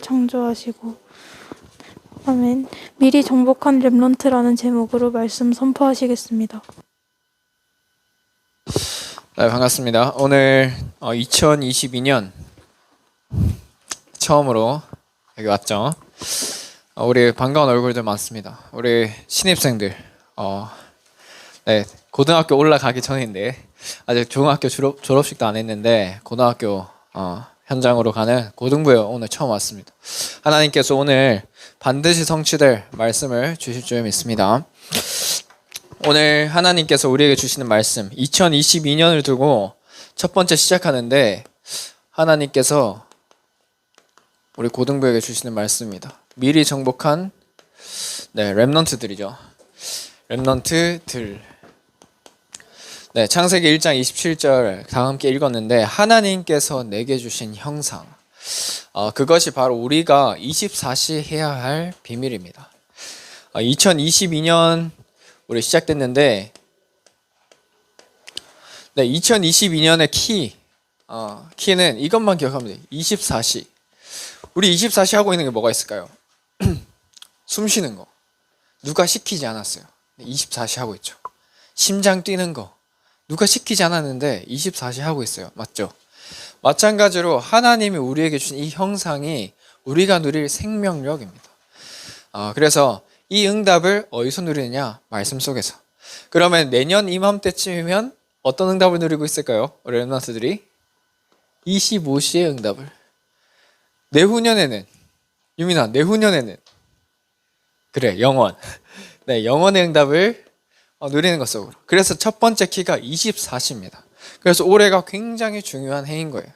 창조하시고 아멘. 미리 정복한 렘넌트라는 제목으로 말씀 선포하시겠습니다. 네, 반갑습니다. 오늘 2022년 처음으로 여기 왔죠. 우리 반가운 얼굴들 많습니다. 우리 신입생들 네, 고등학교 올라가기 전인데 아직 중학교 졸업식도 안 했는데 고등학교 현장으로 가는 고등부에 오늘 처음 왔습니다. 하나님께서 오늘 반드시 성취될 말씀을 주실 줄 믿습니다. 오늘 하나님께서 우리에게 주시는 말씀 2022년을 두고 첫 번째 시작하는데 하나님께서 우리 고등부에게 주시는 말씀입니다. 미리 정복한 렘넌트들이죠. 렘넌트들. 네, 창세기 1장 27절 다 함께 읽었는데 하나님께서 내게 주신 형상 그것이 바로 우리가 24시 해야 할 비밀입니다. 2022년 우리 시작됐는데 2022년의 키는 이것만 기억하면 돼요. 24시. 우리 24시 하고 있는 게 뭐가 있을까요? 숨 쉬는 거. 누가 시키지 않았어요. 24시 하고 있죠. 심장 뛰는 거. 누가 시키지 않았는데 24시 하고 있어요. 맞죠? 마찬가지로 하나님이 우리에게 주신 이 형상이 우리가 누릴 생명력입니다. 그래서 이 응답을 어디서 누리느냐? 말씀 속에서. 그러면 내년 이맘때쯤이면 어떤 응답을 누리고 있을까요? 우리 렘넌트들이 25시의 응답을. 내후년에는 유민아, 내후년에는 그래, 영원. 네, 영원의 응답을 누리는 것 속으로. 그래서 첫 번째 키가 24시입니다. 그래서 올해가 굉장히 중요한 해인 거예요.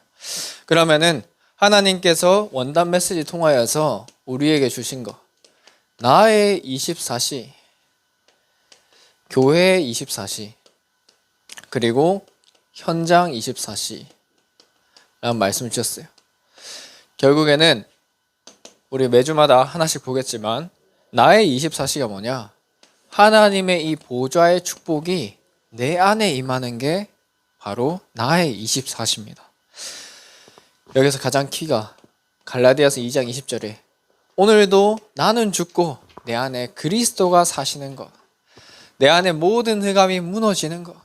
그러면은 하나님께서 원단 메시지 통하여서 우리에게 주신 거. 나의 24시, 교회 24시, 그리고 현장 24시 라는 말씀을 주셨어요. 결국에는 우리 매주마다 하나씩 보겠지만 나의 24시가 뭐냐? 하나님의 이 보좌의 축복이 내 안에 임하는 게 바로 나의 24시입니다. 여기서 가장 키가 갈라디아서 2장 20절에 오늘도 나는 죽고 내 안에 그리스도가 사시는 것, 내 안에 모든 흑암이 무너지는 것,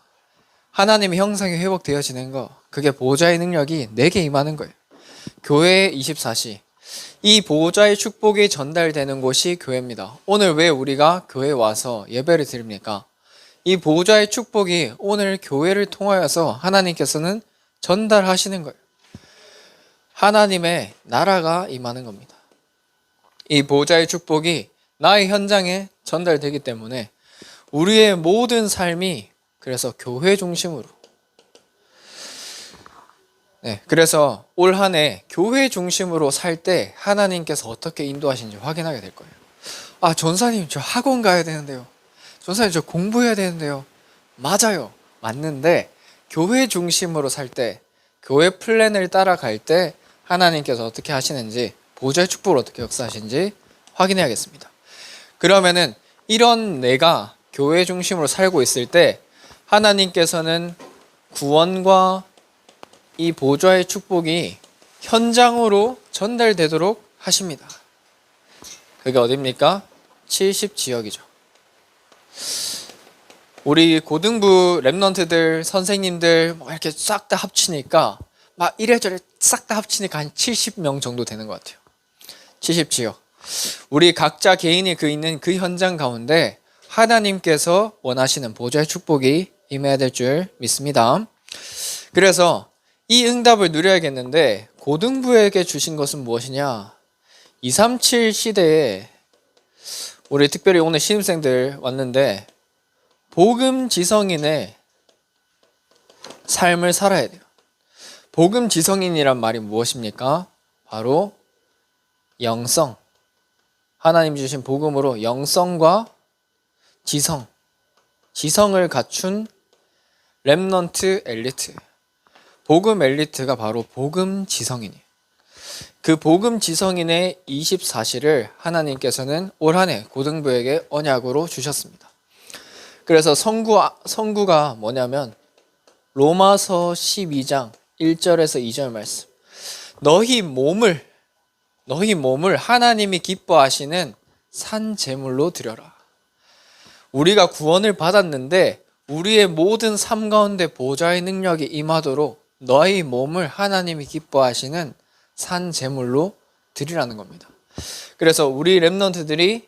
하나님의 형상이 회복되어지는 것, 그게 보좌의 능력이 내게 임하는 거예요. 교회의 24시, 이 보좌의 축복이 전달되는 곳이 교회입니다. 오늘 왜 우리가 교회에 와서 예배를 드립니까? 이 보좌의 축복이 오늘 교회를 통하여서 하나님께서는 전달하시는 거예요. 하나님의 나라가 임하는 겁니다. 이 보좌의 축복이 나의 현장에 전달되기 때문에 우리의 모든 삶이 그래서 교회 중심으로 그래서 올 한 해 교회 중심으로 살 때 하나님께서 어떻게 인도하시는지 확인하게 될 거예요. 전사님 저 학원 가야 되는데요. 전사님 저 공부해야 되는데요. 맞아요. 맞는데 교회 중심으로 살 때 교회 플랜을 따라갈 때 하나님께서 어떻게 하시는지 보좌의 축복을 어떻게 역사하시는지 확인해야겠습니다. 그러면은 이런 내가 교회 중심으로 살고 있을 때 하나님께서는 구원과 이 보좌의 축복이 현장으로 전달되도록 하십니다. 그게 어디입니까? 70지역이죠. 우리 고등부 렘넌트들, 선생님들 이렇게 싹 다 합치니까 막 이래저래 싹 다 합치니까 한 70명 정도 되는 것 같아요. 70지역. 우리 각자 개인이 있는 그 현장 가운데 하나님께서 원하시는 보좌의 축복이 임해야 될 줄 믿습니다. 그래서 이 응답을 누려야겠는데 고등부에게 주신 것은 무엇이냐? 237 시대에 우리 특별히 오늘 신입생들 왔는데 복음지성인의 삶을 살아야 돼요. 복음지성인이란 말이 무엇입니까? 바로 영성. 하나님 주신 복음으로 영성과 지성을 갖춘 렘넌트 엘리트. 복음 엘리트가 바로 복음 지성인이에요. 그 복음 지성인의 24시를 하나님께서는 올 한 해 고등부에게 언약으로 주셨습니다. 그래서 성구가 뭐냐면 로마서 12장 1절에서 2절 말씀. 너희 몸을 너희 몸을 하나님이 기뻐하시는 산 제물로 드려라. 우리가 구원을 받았는데 우리의 모든 삶 가운데 보좌의 능력이 임하도록 너희 몸을 하나님이 기뻐하시는 산 제물로 드리라는 겁니다. 그래서 우리 렘넌트들이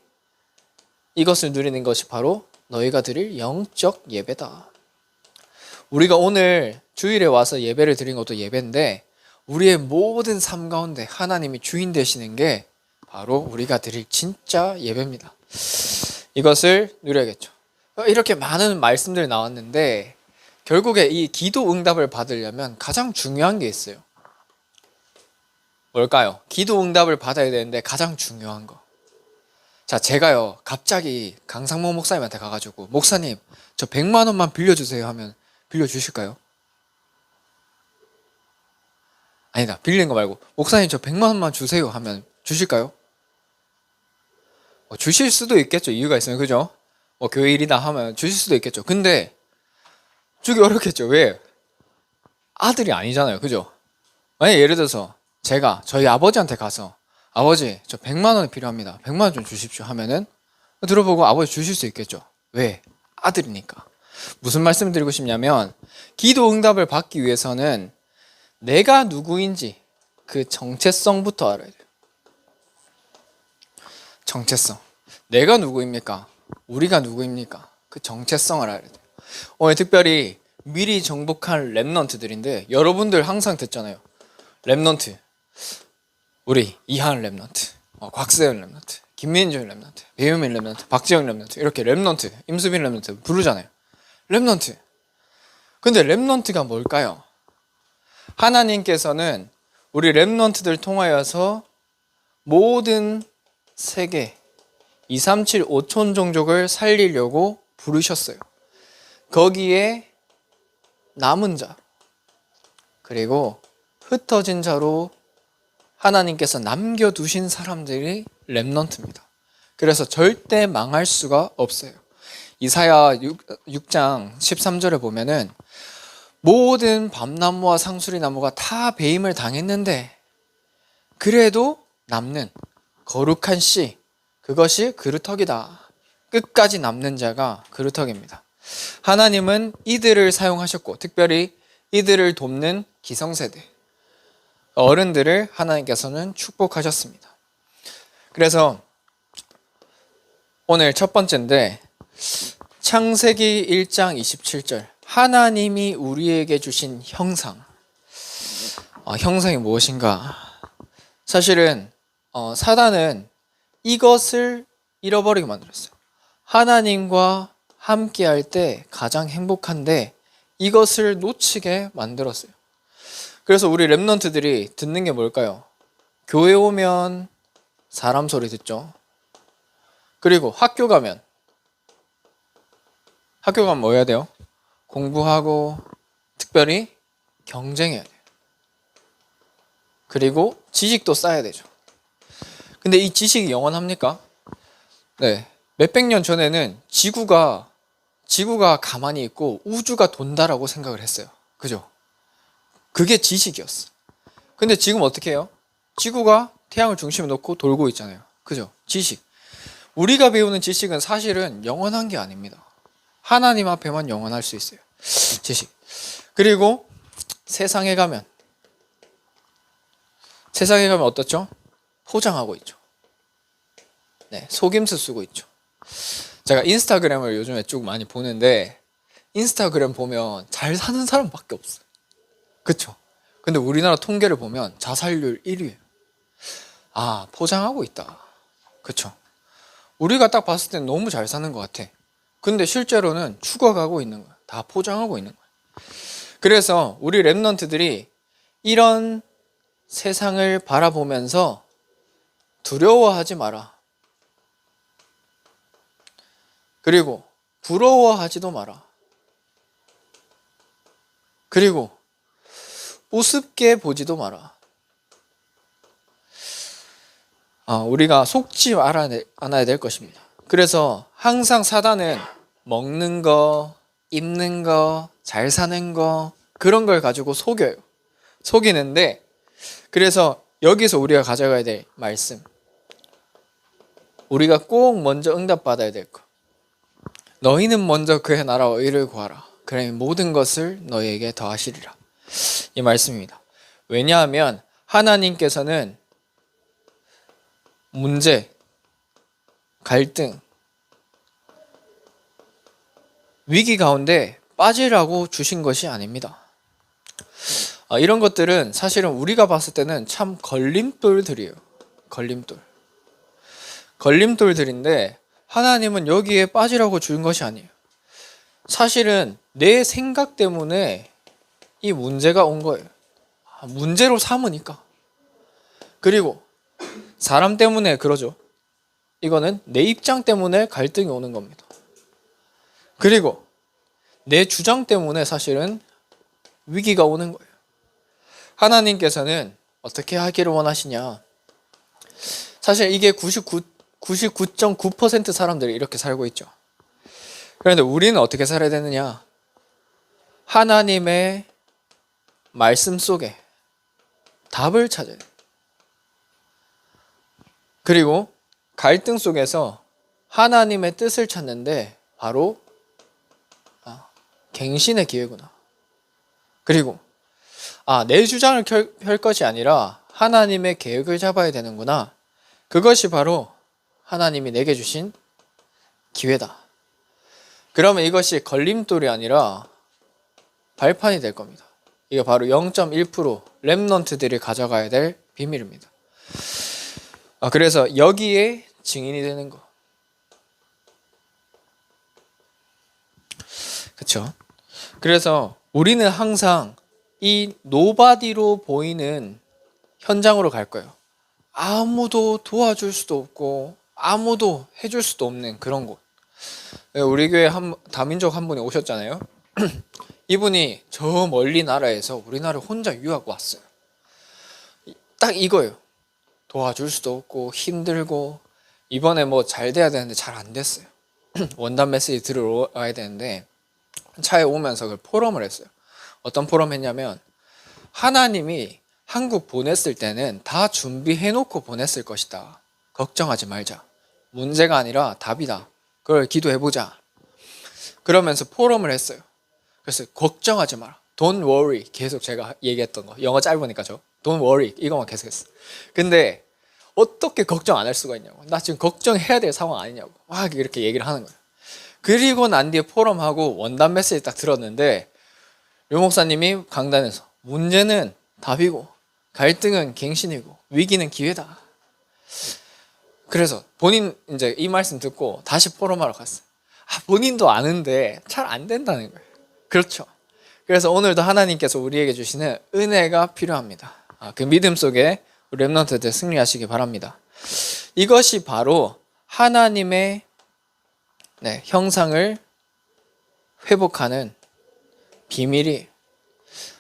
이것을 누리는 것이 바로 너희가 드릴 영적 예배다. 우리가 오늘 주일에 와서 예배를 드린 것도 예배인데 우리의 모든 삶 가운데 하나님이 주인 되시는 게 바로 우리가 드릴 진짜 예배입니다. 이것을 누려야겠죠. 이렇게 많은 말씀들이 나왔는데 결국에 이 기도 응답을 받으려면 가장 중요한 게 있어요. 뭘까요? 기도 응답을 받아야 되는데 가장 중요한 거. 자, 제가요 갑자기 강상모 목사님한테 가가지고 목사님 저 100만 원만 빌려주세요 하면 빌려주실까요? 아니다, 빌리는 거 말고 목사님 저 100만 원만 주세요 하면 주실까요? 주실 수도 있겠죠. 이유가 있으면. 그죠? 교회 일이다 하면 주실 수도 있겠죠. 근데 주기 어렵겠죠. 왜? 아들이 아니잖아요. 그죠? 만약 예를 들어서 제가 저희 아버지한테 가서 아버지 저 100만 원이 필요합니다. 100만 원 좀 주십시오 하면은 들어보고 아버지 주실 수 있겠죠. 왜? 아들이니까. 무슨 말씀을 드리고 싶냐면 기도 응답을 받기 위해서는 내가 누구인지 그 정체성부터 알아야 돼요. 정체성. 내가 누구입니까? 우리가 누구입니까? 그 정체성을 알아야 돼요. 오늘 특별히 미리 정복한 렘넌트들인데 여러분들 항상 듣잖아요. 렘넌트. 우리 이하은 렘넌트, 곽세현 렘넌트, 김민준 렘넌트, 배우민 렘넌트, 박지영 렘넌트 이렇게 렘넌트, 임수빈 렘넌트 부르잖아요. 렘넌트. 근데 렘넌트가 뭘까요? 하나님께서는 우리 렘넌트들 통하여서 모든 세계 237 5천 종족을 살리려고 부르셨어요. 거기에 남은 자 그리고 흩어진 자로 하나님께서 남겨두신 사람들이 렘넌트입니다. 그래서 절대 망할 수가 없어요. 이사야 6장 13절에 보면은 모든 밤나무와 상수리나무가 다 배임을 당했는데 그래도 남는 거룩한 씨, 그것이 그루터기다. 끝까지 남는 자가 그루터기입니다. 하나님은 이들을 사용하셨고 특별히 이들을 돕는 기성세대 어른들을 하나님께서는 축복하셨습니다. 그래서 오늘 첫 번째인데 창세기 1장 27절 하나님이 우리에게 주신 형상. 형상이 무엇인가? 사실은 사단은 이것을 잃어버리게 만들었어요. 하나님과 함께 할 때 가장 행복한데 이것을 놓치게 만들었어요. 그래서 우리 렘넌트들이 듣는 게 뭘까요? 교회 오면 사람 소리 듣죠. 그리고 학교 가면 뭐 해야 돼요? 공부하고 특별히 경쟁해야 돼요. 그리고 지식도 쌓아야 되죠. 근데 이 지식이 영원합니까? 네. 몇백 년 전에는 지구가 가만히 있고 우주가 돈다라고 생각을 했어요. 그죠? 그게 지식이었어. 근데 지금 어떻게 해요? 지구가 태양을 중심에 놓고 돌고 있잖아요. 그죠? 지식. 우리가 배우는 지식은 사실은 영원한 게 아닙니다. 하나님 앞에만 영원할 수 있어요. 지식. 그리고 세상에 가면 어떻죠? 포장하고 있죠. 네, 속임수 쓰고 있죠. 제가 인스타그램을 요즘에 쭉 많이 보는데 인스타그램 보면 잘 사는 사람밖에 없어요. 그쵸? 근데 우리나라 통계를 보면 자살률 1위예요. 아, 포장하고 있다. 그쵸? 우리가 딱 봤을 땐 너무 잘 사는 것 같아. 근데 실제로는 죽어가고 있는 거야. 다 포장하고 있는 거야. 그래서 우리 렘넌트들이 이런 세상을 바라보면서 두려워하지 마라. 그리고 부러워하지도 마라. 그리고 우습게 보지도 마라. 우리가 속지 않아야 될 것입니다. 그래서 항상 사단은 먹는 거, 입는 거, 잘 사는 거 그런 걸 가지고 속여요. 속이는데 그래서 여기서 우리가 가져가야 될 말씀, 우리가 꼭 먼저 응답받아야 될 것. 너희는 먼저 그의 나라와 의를 구하라. 그러면 모든 것을 너희에게 더하시리라. 이 말씀입니다. 왜냐하면 하나님께서는 문제, 갈등, 위기 가운데 빠지라고 주신 것이 아닙니다. 이런 것들은 사실은 우리가 봤을 때는 참 걸림돌들이에요. 걸림돌들인데 하나님은 여기에 빠지라고 준 것이 아니에요. 사실은 내 생각 때문에 이 문제가 온 거예요. 문제로 삼으니까. 그리고 사람 때문에 그러죠. 이거는 내 입장 때문에 갈등이 오는 겁니다. 그리고 내 주장 때문에 사실은 위기가 오는 거예요. 하나님께서는 어떻게 하기를 원하시냐? 사실 이게 99.9% 사람들이 이렇게 살고 있죠. 그런데 우리는 어떻게 살아야 되느냐? 하나님의 말씀 속에 답을 찾아야 돼요. 그리고 갈등 속에서 하나님의 뜻을 찾는데 바로 갱신의 기회구나. 그리고 내 주장을 펼 것이 아니라 하나님의 계획을 잡아야 되는구나. 그것이 바로 하나님이 내게 주신 기회다. 그러면 이것이 걸림돌이 아니라 발판이 될 겁니다. 이게 바로 0.1% 렘넌트들이 가져가야 될 비밀입니다. 그래서 여기에 증인이 되는 거. 그렇죠? 그래서 우리는 항상 이 노바디로 보이는 현장으로 갈 거예요. 아무도 도와줄 수도 없고 아무도 해줄 수도 없는 그런 곳. 우리 교회 다민족 한 분이 오셨잖아요. 이분이 저 멀리 나라에서 우리나라를 혼자 유학 왔어요. 딱 이거예요. 도와줄 수도 없고 힘들고 이번에 뭐 잘 돼야 되는데 잘 안 됐어요. 원단 메시지 들어와야 되는데 차에 오면서 그 포럼을 했어요. 어떤 포럼 했냐면 하나님이 한국 보냈을 때는 다 준비해놓고 보냈을 것이다. 걱정하지 말자. 문제가 아니라 답이다. 그걸 기도해보자. 그러면서 포럼을 했어요. 그래서 걱정하지 마라. Don't worry. 계속 제가 얘기했던 거. 영어 짧으니까 Don't worry. 이거만 계속 했어. 근데 어떻게 걱정 안 할 수가 있냐고. 나 지금 걱정해야 될 상황 아니냐고. 막 이렇게 얘기를 하는 거예요. 그리고 난 뒤에 포럼하고 원단 메시지 딱 들었는데 류 목사님이 강단에서 문제는 답이고 갈등은 갱신이고 위기는 기회다. 그래서 본인 이제 이 말씀 듣고 다시 포럼하러 갔어요. 본인도 아는데 잘 안 된다는 거예요. 그렇죠. 그래서 오늘도 하나님께서 우리에게 주시는 은혜가 필요합니다. 그 믿음 속에 우리 렘넌트들 승리하시기 바랍니다. 이것이 바로 하나님의 형상을 회복하는 비밀이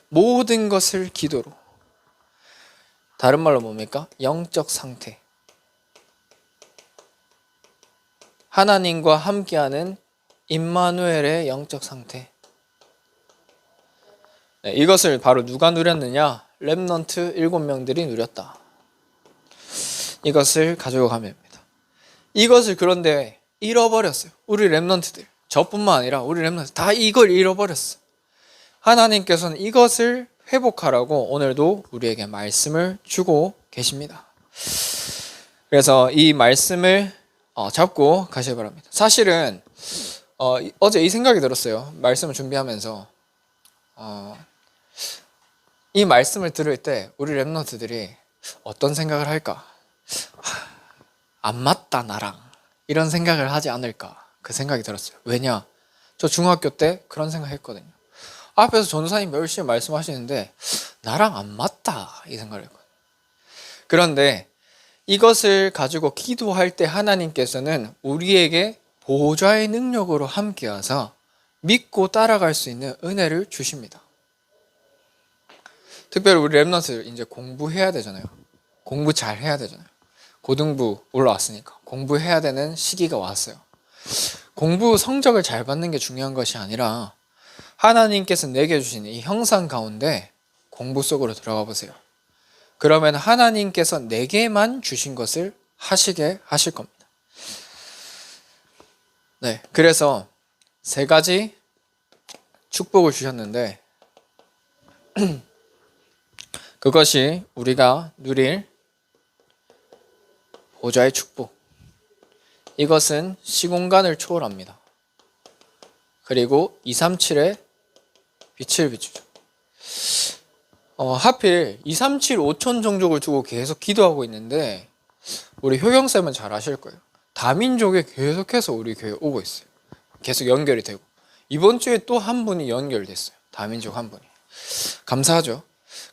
모든 것을 기도로. 다른 말로 뭡니까? 영적 상태. 하나님과 함께하는 임마누엘의 영적 상태. 이것을 바로 누가 누렸느냐? 렘넌트 7명들이 누렸다. 이것을 가지고 가면 됩니다. 이것을 그런데 잃어버렸어요. 우리 렘넌트들. 저뿐만 아니라 우리 렘넌트 다 이걸 잃어버렸어. 하나님께서는 이것을 회복하라고 오늘도 우리에게 말씀을 주고 계십니다. 그래서 이 말씀을 잡고 가시기 바랍니다. 사실은 어제 이 생각이 들었어요. 말씀을 준비하면서 이 말씀을 들을 때 우리 렘넌트들이 어떤 생각을 할까? 안 맞다 나랑 이런 생각을 하지 않을까? 그 생각이 들었어요. 왜냐? 저 중학교 때 그런 생각했거든요. 앞에서 전도사님 열심히 말씀하시는데 나랑 안 맞다 이 생각을 했거든요. 그런데 이것을 가지고 기도할 때 하나님께서는 우리에게 보좌의 능력으로 함께하사 믿고 따라갈 수 있는 은혜를 주십니다. 특별히 우리 렘넌트 이제 공부해야 되잖아요. 공부 잘 해야 되잖아요. 고등부 올라왔으니까 공부해야 되는 시기가 왔어요. 공부 성적을 잘 받는 게 중요한 것이 아니라 하나님께서 내게 주신 이 형상 가운데 공부 속으로 들어가 보세요. 그러면 하나님께서 내게만 주신 것을 하시게 하실 겁니다. 네, 그래서 세 가지 축복을 주셨는데 그것이 우리가 누릴 보좌의 축복. 이것은 시공간을 초월합니다. 그리고 237의 빛을 비추죠. 하필 237 5천 종족을 두고 계속 기도하고 있는데 우리 효경쌤은 잘 아실 거예요. 다민족에 계속해서 우리 교회 오고 있어요. 계속 연결이 되고 이번 주에 또 한 분이 연결됐어요. 다민족 한 분이. 감사하죠.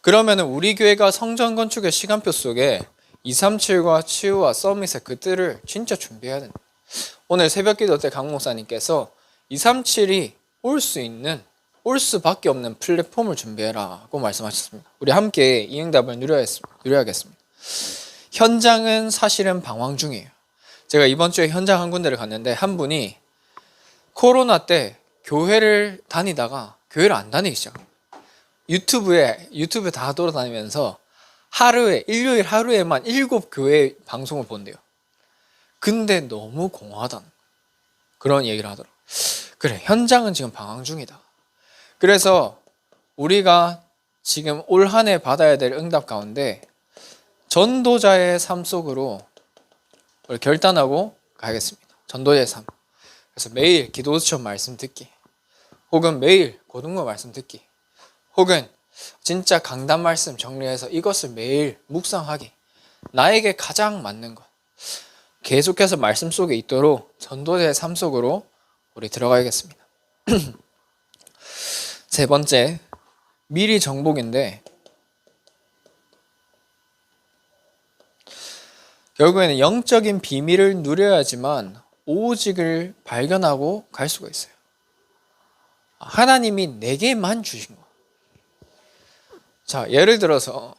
그러면 우리 교회가 성전 건축의 시간표 속에 237과 치유와 서밋의 그 뜰을 진짜 준비해야 된다. 오늘 새벽기도 때 강 목사님께서 237이 올 수밖에 없는 플랫폼을 준비해라고 말씀하셨습니다. 우리 함께 이 응답을 누려야겠습니다. 현장은 사실은 방황 중이에요. 제가 이번 주에 현장 한 군데를 갔는데 한 분이 코로나 때 교회를 다니다가 교회를 안 다니기 시작합니다. 유튜브에 다 돌아다니면서 일요일 하루에만 7교회 방송을 본대요. 근데 너무 공허하다는 그런 얘기를 하더라고요. 그래, 현장은 지금 방황 중이다. 그래서 우리가 지금 올 한 해 받아야 될 응답 가운데 전도자의 삶 속으로 결단하고 가야겠습니다. 전도자의 삶. 그래서 매일 기도수첩 말씀 듣기, 혹은 매일 고등부 말씀 듣기, 혹은 진짜 강단 말씀 정리해서 이것을 매일 묵상하기, 나에게 가장 맞는 것 계속해서 말씀 속에 있도록 전도자의 삶 속으로 우리 들어가야겠습니다. 세 번째, 미리 정복인데 결국에는 영적인 비밀을 누려야지만 오직을 발견하고 갈 수가 있어요. 하나님이 내게만 주신 거. 자, 예를 들어서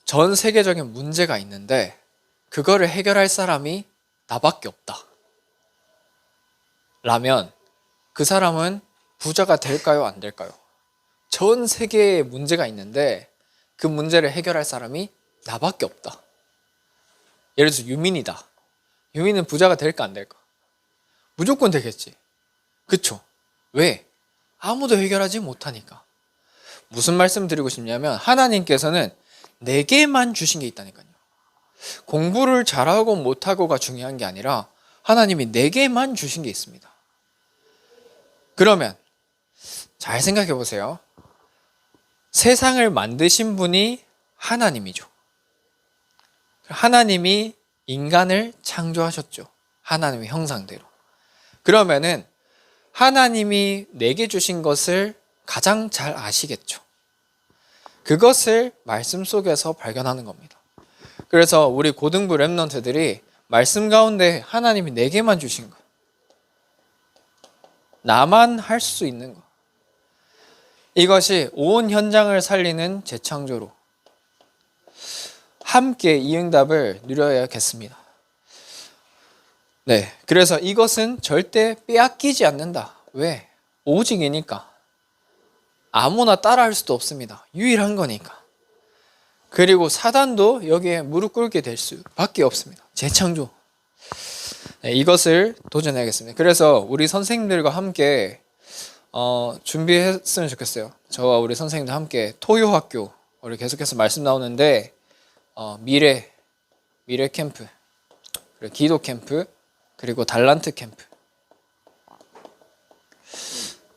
전 세계적인 문제가 있는데 그거를 해결할 사람이 나밖에 없다. 라면 그 사람은 부자가 될까요? 안 될까요? 전 세계에 문제가 있는데 그 문제를 해결할 사람이 나밖에 없다. 예를 들어서 유민이다. 유민은 부자가 될까 안 될까? 무조건 되겠지. 그쵸? 왜? 아무도 해결하지 못하니까. 무슨 말씀 드리고 싶냐면 하나님께서는 내게만 주신 게 있다니까요. 공부를 잘하고 못하고가 중요한 게 아니라 하나님이 내게만 주신 게 있습니다. 그러면 잘 생각해 보세요. 세상을 만드신 분이 하나님이죠. 하나님이 인간을 창조하셨죠. 하나님의 형상대로. 그러면은 하나님이 내게 주신 것을 가장 잘 아시겠죠. 그것을 말씀 속에서 발견하는 겁니다. 그래서 우리 고등부 랩런트들이 말씀 가운데 하나님이 내게만 주신 것, 나만 할 수 있는 것, 이것이 온 현장을 살리는 재창조로 함께 이 응답을 누려야겠습니다. 네, 그래서 이것은 절대 빼앗기지 않는다. 왜? 오직이니까. 아무나 따라할 수도 없습니다. 유일한 거니까. 그리고 사단도 여기에 무릎 꿇게 될 수밖에 없습니다. 재창조. 네, 이것을 도전해야겠습니다. 그래서 우리 선생님들과 함께 준비했으면 좋겠어요. 저와 우리 선생님들 함께 토요학교, 우리 계속해서 말씀 나오는데 미래 캠프, 그리고 기도 캠프, 그리고 달란트 캠프.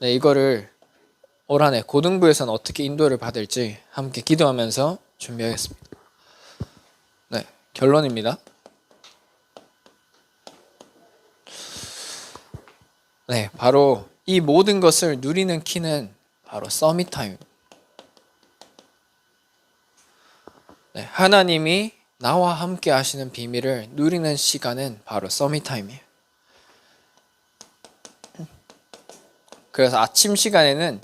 네, 이거를 올 한 해 고등부에서는 어떻게 인도를 받을지 함께 기도하면서 준비하겠습니다. 네, 결론입니다. 네, 바로 이 모든 것을 누리는 키는 바로 서밋 타임. 네, 하나님이 나와 함께 하시는 비밀을 누리는 시간은 바로 서밋 타임이에요. 그래서 아침 시간에는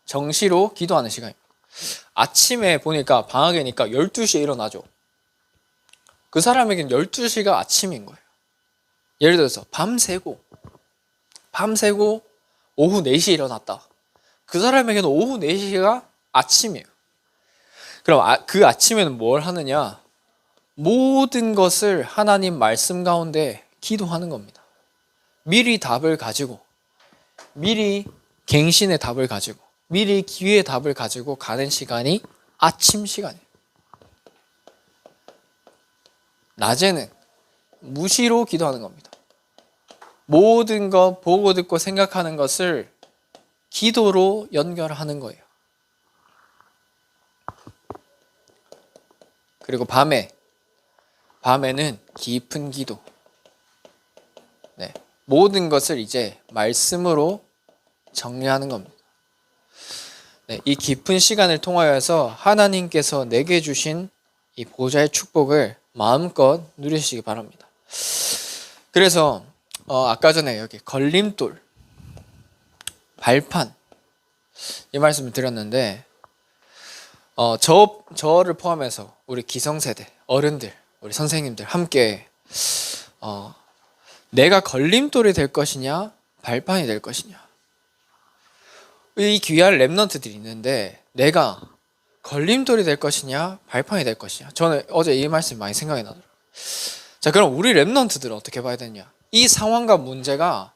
정시로 기도하는 시간입니다. 아침에 보니까 방학이니까 12시에 일어나죠. 그 사람에겐 12시가 아침인 거예요. 예를 들어서 밤새고 오후 4시에 일어났다. 그 사람에게는 오후 4시가 아침이에요. 그럼 그 아침에는 뭘 하느냐? 모든 것을 하나님 말씀 가운데 기도하는 겁니다. 미리 답을 가지고, 미리 갱신의 답을 가지고, 미리 기회의 답을 가지고 가는 시간이 아침 시간이에요. 낮에는 무시로 기도하는 겁니다. 모든 것 보고 듣고 생각하는 것을 기도로 연결하는 거예요. 그리고 밤에는 깊은 기도. 네, 모든 것을 이제 말씀으로 정리하는 겁니다. 네, 이 깊은 시간을 통하여서 하나님께서 내게 주신 이 보좌의 축복을 마음껏 누리시기 바랍니다. 그래서 아까 전에 여기 걸림돌, 발판 이 말씀을 드렸는데 저를 포함해서 우리 기성세대 어른들, 우리 선생님들 함께 내가 걸림돌이 될 것이냐 발판이 될 것이냐, 이 귀한 렘넌트들이 있는데 내가 걸림돌이 될 것이냐 발판이 될 것이냐. 저는 어제 이 말씀이 많이 생각이 나더라고요. 자, 그럼 우리 렘넌트들은 어떻게 봐야 되냐? 이 상황과 문제가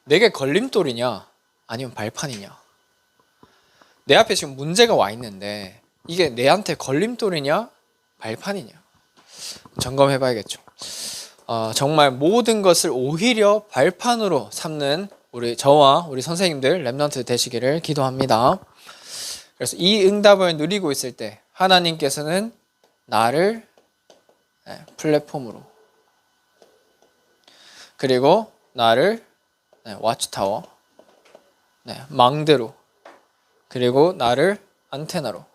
내게 걸림돌이냐 아니면 발판이냐. 내 앞에 지금 문제가 와 있는데 이게 내한테 걸림돌이냐 발판이냐 점검해 봐야겠죠. 정말 모든 것을 오히려 발판으로 삼는 저와 우리 선생님들 렘넌트 되시기를 기도합니다. 그래서 이 응답을 누리고 있을 때 하나님께서는 나를 플랫폼으로, 그리고 나를 와치타워, 망대로, 그리고 나를 안테나로.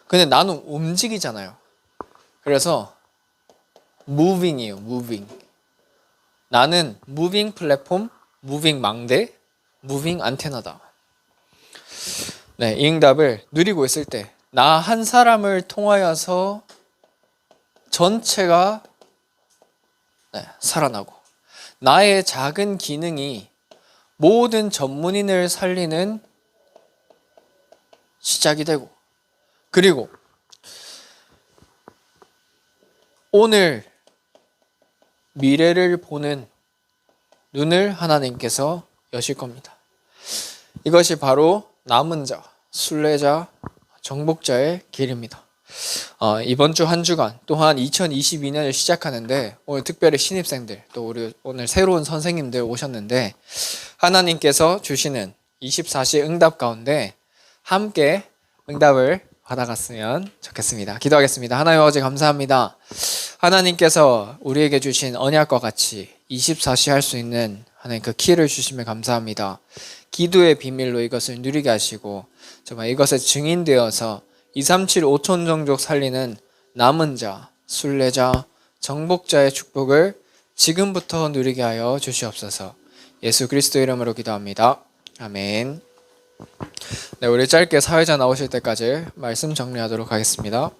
근데 나는 움직이잖아요. 그래서 무빙이에요. 무빙. 나는 무빙 플랫폼, 무빙 망대, 무빙 안테나다. 네, 이 응답을 누리고 있을 때 나 한 사람을 통하여서 전체가 살아나고, 나의 작은 기능이 모든 전문인을 살리는 시작이 되고, 그리고 오늘 미래를 보는 눈을 하나님께서 여실 겁니다. 이것이 바로 남은 자, 순례자, 정복자의 길입니다. 이번 주 한 주간 또한 2022년을 시작하는데 오늘 특별히 신입생들, 또 우리 오늘 새로운 선생님들 오셨는데 하나님께서 주시는 24시 응답 가운데 함께 응답을 받아갔으면 좋겠습니다. 기도하겠습니다. 하나님 아버지 감사합니다. 하나님께서 우리에게 주신 언약과 같이 24시 할 수 있는 하나님 그 키를 주시면 감사합니다. 기도의 비밀로 이것을 누리게 하시고 정말 이것에 증인되어서 237 5천 종족 살리는 남은 자, 순례자, 정복자의 축복을 지금부터 누리게 하여 주시옵소서. 예수 그리스도 이름으로 기도합니다. 아멘. 네, 우리 짧게 사회자 나오실 때까지 말씀 정리하도록 하겠습니다.